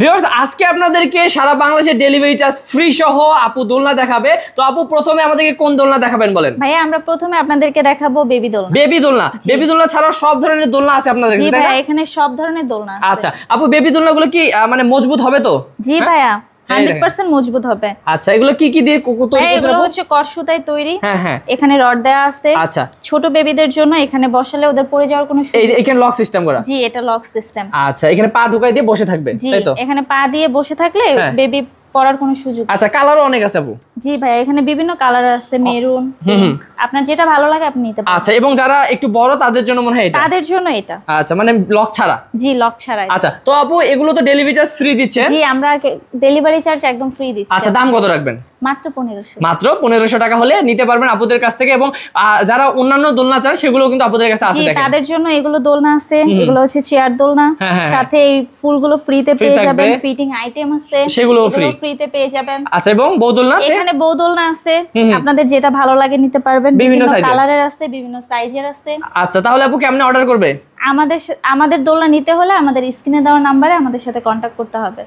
Viewers আজকে আপনাদেরকে সারা বাংলাদেশে ডেলিভারি চার্জ ফ্রি সহ আপু দোলনা দেখাবে। তো আপু প্রথমে আমাদেরকে কোন দোলনা দেখাবেন বলেন? ভাইয়া আমরা প্রথমে আপনাদেরকে দেখাবো বেবি দোলনা। বেবি দোলনা, বেবি দোলনা ছাড়াও সব ধরনের দোলনা আছে আপনাদের কাছে, জি তাই না? ভাইয়া এখানে সব ধরনের দোলনা আছে। আচ্ছা আপু বেবি দোলনাগুলো কি মানে মজবুত হবে তো? জি ভাইয়া 100% মজবুত হবে। আচ্ছা এগুলো কি কি দিয়ে তৈরি করেছেন? এগুলো হচ্ছে কট সুতায় তৈরি। হ্যাঁ হ্যাঁ। এখানে রড দেওয়া আছে। আচ্ছা ছোট বেবিদের জন্য এখানে বসালে ওদের পড়ে যাওয়ার কোনো সুযোগ নেই। এখানে লক সিস্টেম করা? জি এটা লক সিস্টেম। আচ্ছা এখানে পা ঢুকাই দিয়ে বসে থাকবে, তাই তো? এখানে পা দিয়ে বসে থাকলে বেবি পড়ার কোনো সুযোগ। আচ্ছা কালারও অনেক আছে আপু? জি ভাই এখানে বিভিন্ন কালার আছে, মেরুন, আপনার যেটা ভালো লাগে আপনি নিতে পারেন। আচ্ছা এবং যারা একটু বড় তাদের জন্য মনে হয় এটা? তাদের জন্য এটা। আচ্ছা মানে লক ছাড়া? জি লক ছাড়া। আচ্ছা তো আপু এগুলো তো ডেলিভারি চার্জ ফ্রি দিচ্ছে? জি আমরা ডেলিভারি চার্জ একদম ফ্রি দিচ্ছি। আচ্ছা দাম কত রাখবেন? মাত্র 1500। মাত্র 1500 টাকা হলে নিতে পারবেন আপুদের কাছ থেকে। এবং যারা অন্যান্য দোলনা চান সেগুলো কিন্তু আপুদের কাছে আছে, দেখেন তাদের জন্য এগুলো দোলনা আছে। এগুলো হচ্ছে চেয়ার দোলনা, সাথে এই ফুলগুলো ফ্রিতে পেয়ে যাবেন। ফিটিং আইটেম আছে সেগুলো ফ্রিতে পেয়ে যাবেন। আচ্ছা এবং বউ দোলনা? এখানে বউ দোলনা আছে, আপনাদের যেটা ভালো লাগে নিতে পারবেন। বিভিন্ন কালারের আছে, বিভিন্ন সাইজের আছে। আচ্ছা তাহলে আপু কেমনে অর্ডার করবে? আমাদের দোলনা নিতে হলে আমাদের স্ক্রিনে দেওয়া নম্বরে আমাদের সাথে কন্টাক্ট করতে হবে।